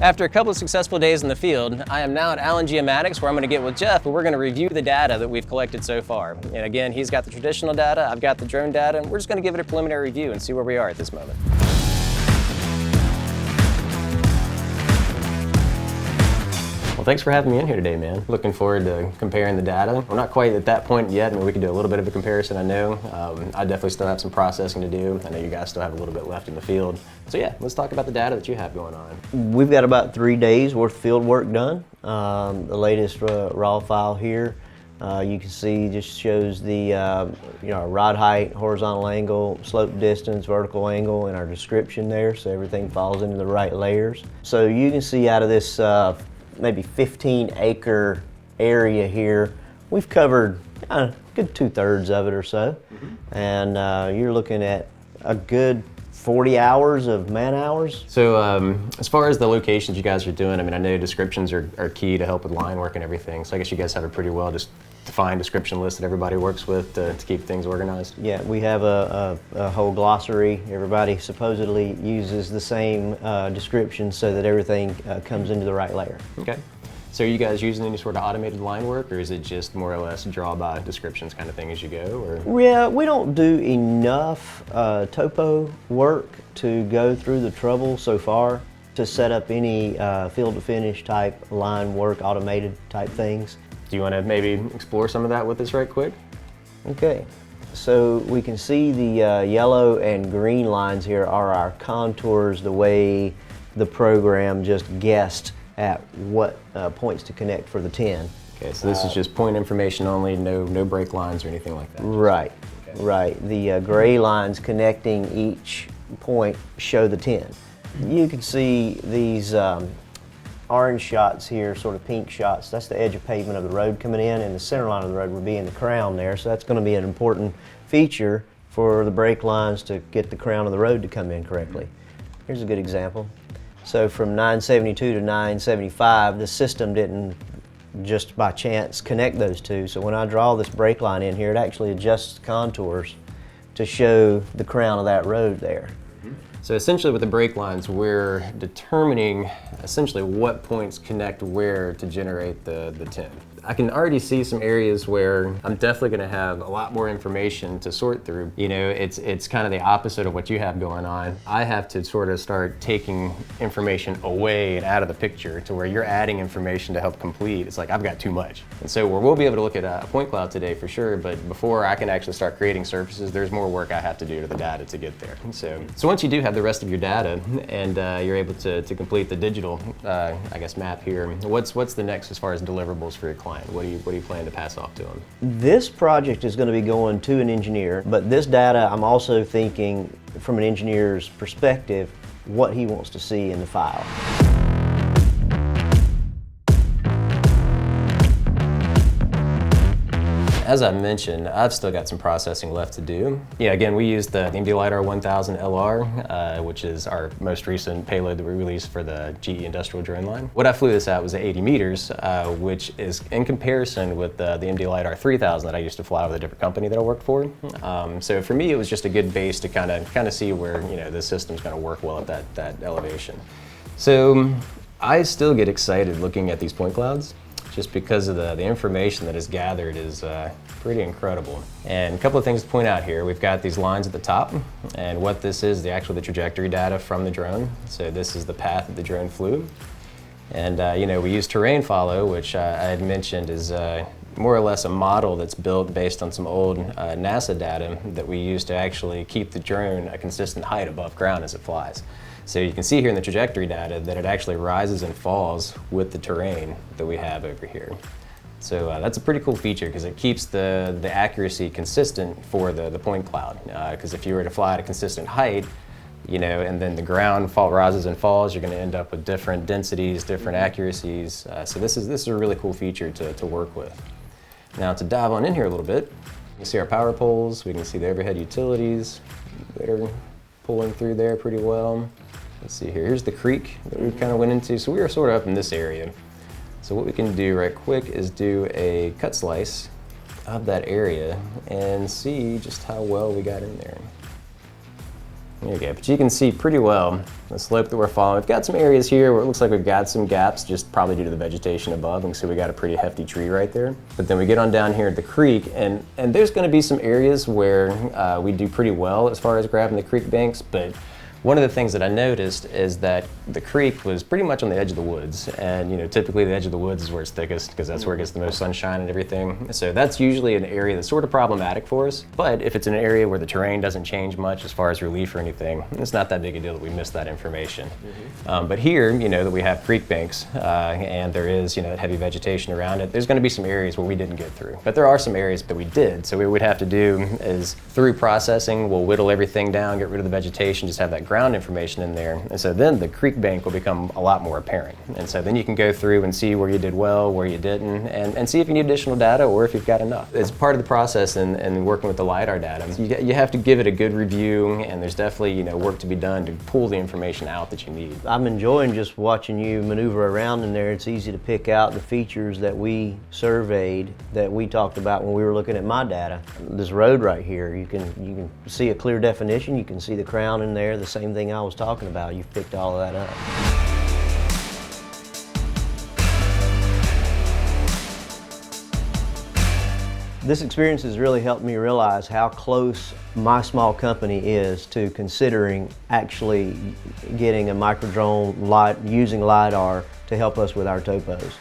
After a couple of successful days in the field, I am now at Allen Geomatics, where I'm going to get with Jeff, and we're going to review the data that we've collected so far. And again, he's got the traditional data, I've got the drone data, and we're just going to give it a preliminary review and see where we are at this moment. Well, thanks for having me in here today, man. Looking forward to comparing the data. We're not quite at that point yet. I mean, we can do a little bit of a comparison, I know. I definitely still have some processing to do. I know you guys still have a little bit left in the field. So yeah, let's talk about the data that you have going on. We've got about 3 days worth of field work done. The latest raw file here, you can see just shows the rod height, horizontal angle, slope distance, vertical angle, and our description there, so everything falls into the right layers. So you can see out of this maybe 15-acre area here, we've covered a good 2/3 of it or so. And you're looking at a good 40 hours of man hours. So as far as the locations you guys are doing, I mean, I know descriptions are key to help with line work and everything, so I guess you guys have a pretty well just defined description list that everybody works with to keep things organized. Yeah, we have a whole glossary. Everybody supposedly uses the same description so that everything comes into the right layer. Okay. So are you guys using any sort of automated line work, or is it just more or less draw by descriptions kind of thing as you go? Or? Yeah, we don't do enough topo work to go through the trouble so far to set up any field to finish type line work, automated type things. Do you want to maybe explore some of that with us right quick? Okay, so we can see the yellow and green lines here are our contours, the way the program just guessed at what points to connect for the 10. Okay, so this is just point information only, no break lines or anything like that? Right, okay. Right. The gray lines connecting each point show the 10. You can see these orange shots here, sort of pink shots. That's the edge of pavement of the road coming in, and the center line of the road would be in the crown there, so that's going to be an important feature for the brake lines to get the crown of the road to come in correctly. Here's a good example. So from 972 to 975, the system didn't just by chance connect those two. So when I draw this brake line in here, it actually adjusts contours to show the crown of that road there. So essentially with the brake lines, we're determining essentially what points connect where to generate the 10. I can already see some areas where I'm definitely going to have a lot more information to sort through. You know, it's kind of the opposite of what you have going on. I have to sort of start taking information away and out of the picture to where you're adding information to help complete. It's like I've got too much. And so we'll be able to look at a point cloud today for sure, but before I can actually start creating surfaces, there's more work I have to do to the data to get there. So once you do have the rest of your data and you're able to complete the digital, I guess, map here, what's the next as far as deliverables for your client? What do you plan to pass off to them? This project is going to be going to an engineer, but this data, I'm also thinking from an engineer's perspective, what he wants to see in the file. As I mentioned, I've still got some processing left to do. Yeah, again, we used the MD LiDAR 1000 LR, which is our most recent payload that we released for the GE industrial drone line. What I flew this at was at 80 meters, which is in comparison with the MD LiDAR 3000 that I used to fly with a different company that I worked for. So for me, it was just a good base to kind of see where the system's going to work well at that elevation. So I still get excited looking at these point clouds, just because of the information that is gathered is pretty incredible. And a couple of things to point out here. We've got these lines at the top, and what this is the trajectory data from the drone. So this is the path that the drone flew. And we use terrain follow, which I had mentioned is more or less a model that's built based on some old NASA data that we use to actually keep the drone a consistent height above ground as it flies. So you can see here in the trajectory data that it actually rises and falls with the terrain that we have over here. So that's a pretty cool feature because it keeps the accuracy consistent for the point cloud. Because if you were to fly at a consistent height, and then the ground rises and falls, you're going to end up with different densities, different accuracies. So this is a really cool feature to work with. Now to dive on in here a little bit, you can see our power poles, we can see the overhead utilities that are pulling through there pretty well. Let's see here, here's the creek that we kind of went into. So we were sort of up in this area. So what we can do right quick is do a cut slice of that area and see just how well we got in there. There you go, but you can see pretty well the slope that we're following. We've got some areas here where it looks like we've got some gaps, just probably due to the vegetation above, and so we got a pretty hefty tree right there. But then we get on down here at the creek, and there's gonna be some areas where we do pretty well as far as grabbing the creek banks, but one of the things that I noticed is that the creek was pretty much on the edge of the woods, and typically the edge of the woods is where it's thickest because that's where it gets the most sunshine and everything. So that's usually an area that's sort of problematic for us. But if it's an area where the terrain doesn't change much as far as relief or anything, it's not that big a deal that we miss that information. But here, that we have creek banks and there is that heavy vegetation around it, there's going to be some areas where we didn't get through. But there are some areas that we did. So what we'd have to do is through processing, we'll whittle everything down, get rid of the vegetation, just have that ground information in there, and so then the creek bank will become a lot more apparent. And so then you can go through and see where you did well, where you didn't, and see if you need additional data or if you've got enough. It's part of the process and working with the LiDAR data. You have to give it a good review, and there's definitely work to be done to pull the information out that you need. I'm enjoying just watching you maneuver around in there. It's easy to pick out the features that we surveyed, that we talked about when we were looking at my data. This road right here, you can see a clear definition. You can see the crown in there, the same thing I was talking about. You've picked all of that up. This experience has really helped me realize how close my small company is to considering actually getting a microdrone using LiDAR to help us with our topos,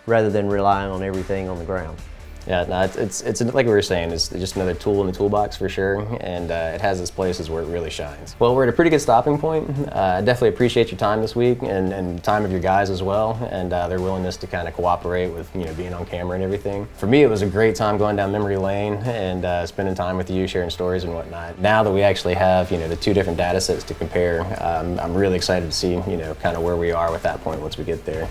rather than relying on everything on the ground. Yeah, no, it's like we were saying, it's just another tool in the toolbox for sure, and it has its places where it really shines. Well, we're at a pretty good stopping point. I definitely appreciate your time this week, and time of your guys as well, and their willingness to kind of cooperate with being on camera and everything. For me, it was a great time going down memory lane and spending time with you, sharing stories and whatnot. Now that we actually have the two different data sets to compare, I'm really excited to see kind of where we are with that point once we get there.